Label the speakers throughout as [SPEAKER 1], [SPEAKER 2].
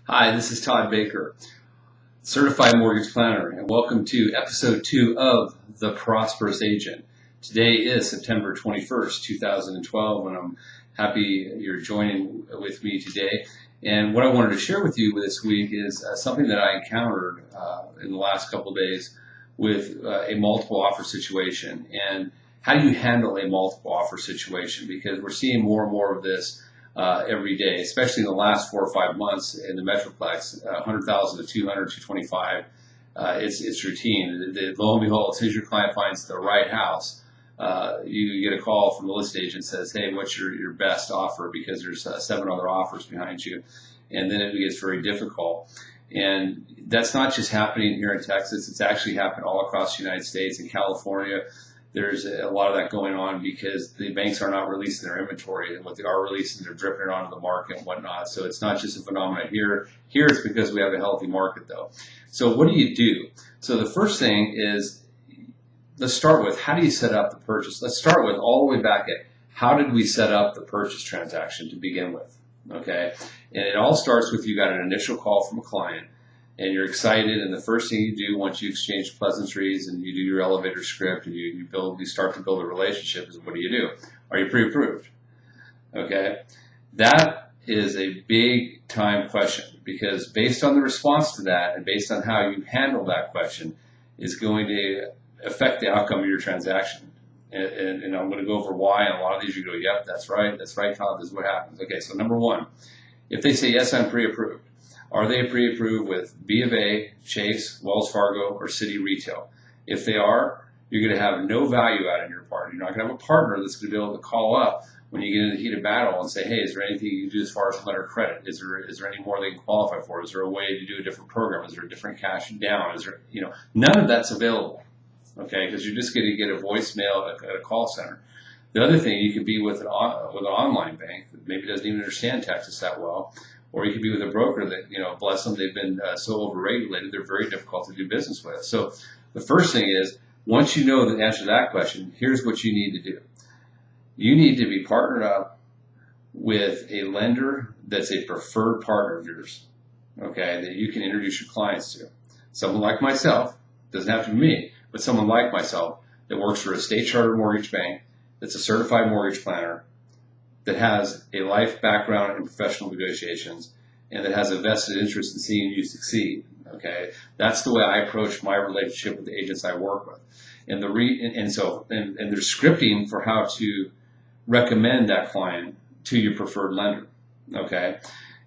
[SPEAKER 1] Hi, this is Todd Baker, Certified Mortgage Planner, and welcome to episode 2 of The Prosperous Agent. Today is September 21st, 2012, and I'm happy you're joining with me today. And what I wanted to share with you this week is something that I encountered in the last couple of days with a multiple offer situation. And how do you handle a multiple offer situation? Because we're seeing more and more of this every day, especially in the last 4 or 5 months in the Metroplex, 100,000 to 200, 225. It's routine. Lo and behold, as soon as your client finds the right house, you get a call from the listed agent that says, hey, what's your best offer? Because there's 7 other offers behind you. And then it gets very difficult. And that's not just happening here in Texas. It's actually happening all across the United States. In California, there's a lot of that going on because the banks are not releasing their inventory, and what they are releasing, they're dripping it onto the market and whatnot. So it's not just a phenomenon here. Here it's because we have a healthy market, though. So what do you do? So the first thing is, let's start with, how do you set up the purchase? Let's start with all the way back at, how did we set up the purchase transaction to begin with? Okay, and it all starts with, you got an initial call from a client, and you're excited, and the first thing you do once you exchange pleasantries and you do your elevator script and you start to build a relationship is, what do? Are you pre-approved? Okay, that is a big time question, because based on the response to that and based on how you handle that question is going to affect the outcome of your transaction. And I'm going to go over why, and a lot of these you go, yep, that's right, Todd, this is what happens. Okay, so number one, if they say, yes, I'm pre-approved, are they pre-approved with B of A, Chase, Wells Fargo, or City Retail? If they are, you're going to have no value add on your part. You're not going to have a partner that's going to be able to call up when you get in the heat of battle and say, hey, is there anything you can do as far as letter of credit? Is there any more they can qualify for? Is there a way to do a different program? Is there a different cash down? Is there, none of that's available. Okay, because you're just going to get a voicemail at a call center. The other thing, you could be with an online bank that maybe doesn't even understand Texas that well, or you could be with a broker that, bless them, they've been so overregulated, they're very difficult to do business with. So the first thing is, once you know the answer to that question, here's what you need to do. You need to be partnered up with a lender that's a preferred partner of yours, okay, that you can introduce your clients to. Someone like myself, doesn't have to be me, but someone like myself that works for a state chartered mortgage bank, that's a certified mortgage planner, that has a life background in professional negotiations, and that has a vested interest in seeing you succeed. Okay, that's the way I approach my relationship with the agents I work with, and there's scripting for how to recommend that client to your preferred lender. Okay,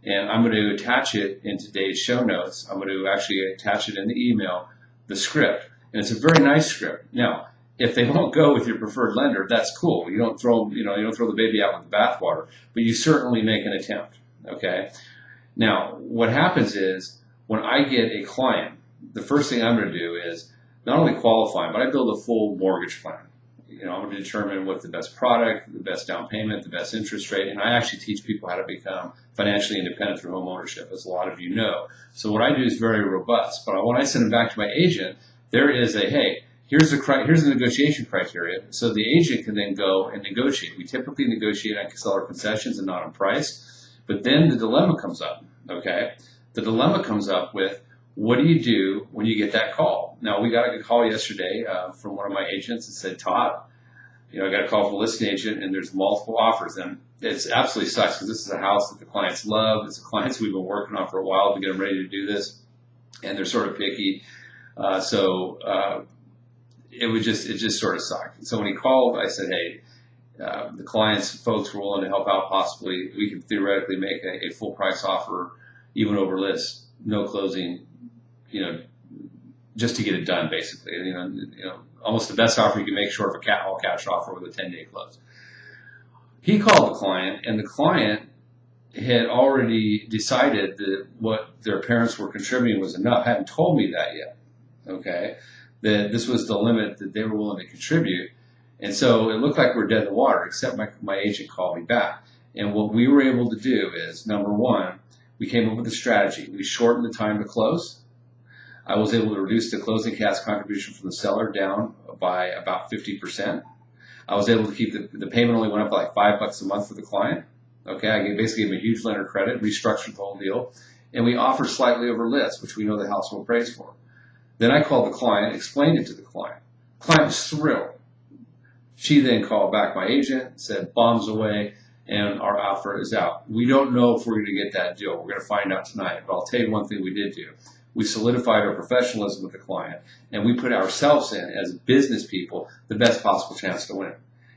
[SPEAKER 1] and I'm going to attach it in today's show notes. I'm going to actually attach it in the email, the script, and it's a very nice script. Now, if they won't go with your preferred lender, that's cool. You don't throw the baby out with the bathwater, but you certainly make an attempt. Okay. Now, what happens is, when I get a client, the first thing I'm going to do is not only qualify, but I build a full mortgage plan. I'm going to determine what the best product, the best down payment, the best interest rate, and I actually teach people how to become financially independent through home ownership, as a lot of you know. So what I do is very robust. But when I send them back to my agent, there is hey, here's the negotiation criteria, so the agent can then go and negotiate. We typically negotiate on seller concessions and not on price, but then the dilemma comes up, okay? The dilemma comes up with, what do you do when you get that call? Now, we got a call yesterday from one of my agents that said, Todd, I got a call from a listing agent and there's multiple offers, and it's absolutely sucks because this is a house that the clients love. It's a clients we've been working on for a while to get them ready to do this, and they're sort of picky. It just sort of sucked. So when he called, I said, hey, the clients, folks were willing to help out. Possibly we could theoretically make a full price offer, even over list, no closing, just to get it done, basically. Almost the best offer you can make, short of a all cash offer with a 10-day close. He called the client, and the client had already decided that what their parents were contributing was enough. Hadn't told me that yet. Okay, that this was the limit that they were willing to contribute. And so it looked like we were dead in the water, except my agent called me back. And what we were able to do is, number one, we came up with a strategy. We shortened the time to close. I was able to reduce the closing cash contribution from the seller down by about 50%. I was able to keep the payment only went up by like $5 a month for the client. Okay, I basically gave him a huge lender credit, restructured the whole deal, and we offer slightly over list, which we know the house will appraise for. Then I called the client, explained it to the client. The client was thrilled. She then called back my agent, said bombs away, and our offer is out. We don't know if we're going to get that deal. We're going to find out tonight. But I'll tell you one thing we did do. We solidified our professionalism with the client, and we put ourselves in, as business people, the best possible chance to win.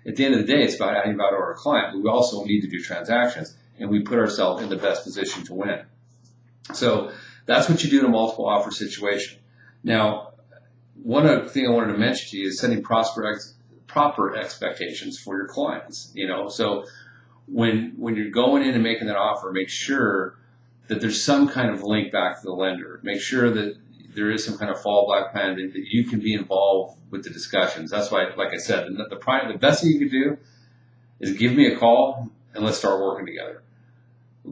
[SPEAKER 1] At the end of the day, it's about adding value to our client, but we also need to do transactions, and we put ourselves in the best position to win. So that's what you do in a multiple offer situation. Now, one other thing I wanted to mention to you is setting proper expectations for your clients. So when you're going in and making that offer, make sure that there's some kind of link back to the lender. Make sure that there is some kind of fallback plan that you can be involved with the discussions. That's why, like I said, the best thing you can do is give me a call and let's start working together.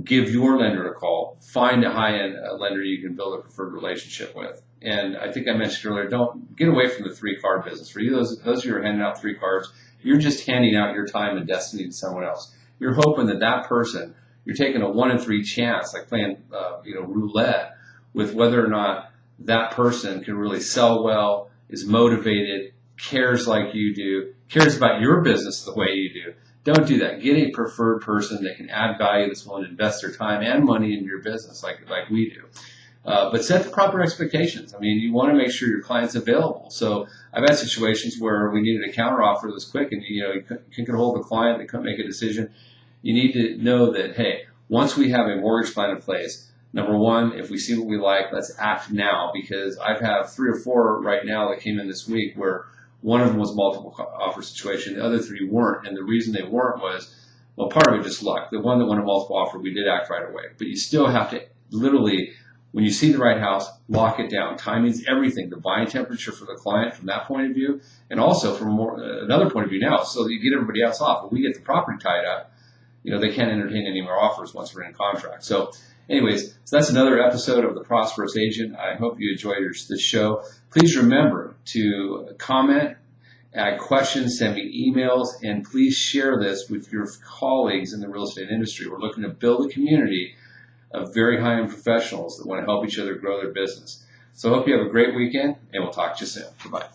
[SPEAKER 1] Give your lender a call. Find a high-end lender you can build a preferred relationship with. And I think I mentioned earlier, don't get away from the 3-card business. For you, those who are handing out 3 cards, you're just handing out your time and destiny to someone else. You're hoping that person, you're taking a 1 in 3 chance, like playing roulette, with whether or not that person can really sell well, is motivated, cares like you do, cares about your business the way you do. Don't do that. Get a preferred person that can add value, that's willing to invest their time and money into your business like we do. But set the proper expectations. I mean, you want to make sure your client's available. So I've had situations where we needed a counteroffer that was quick, and you couldn't get a hold of the client, they couldn't make a decision. You need to know that, hey, once we have a mortgage plan in place, number one, if we see what we like, let's act now, because I've had 3 or 4 right now that came in this week where one of them was a multiple offer situation, the other 3 weren't, and the reason they weren't was, well, part of it just luck. The one that went a multiple offer, we did act right away, but you still have to literally, when you see the right house, lock it down. Timing's everything. The buying temperature for the client from that point of view, and also from another point of view now, so that you get everybody else off. When we get the property tied up, they can't entertain any more offers once we're in contract. So anyways, so that's another episode of The Prosperous Agent. I hope you enjoy this show. Please remember to comment, add questions, send me emails, and please share this with your colleagues in the real estate industry. We're looking to build a community of very high-end professionals that want to help each other grow their business. So I hope you have a great weekend, and we'll talk to you soon. Goodbye.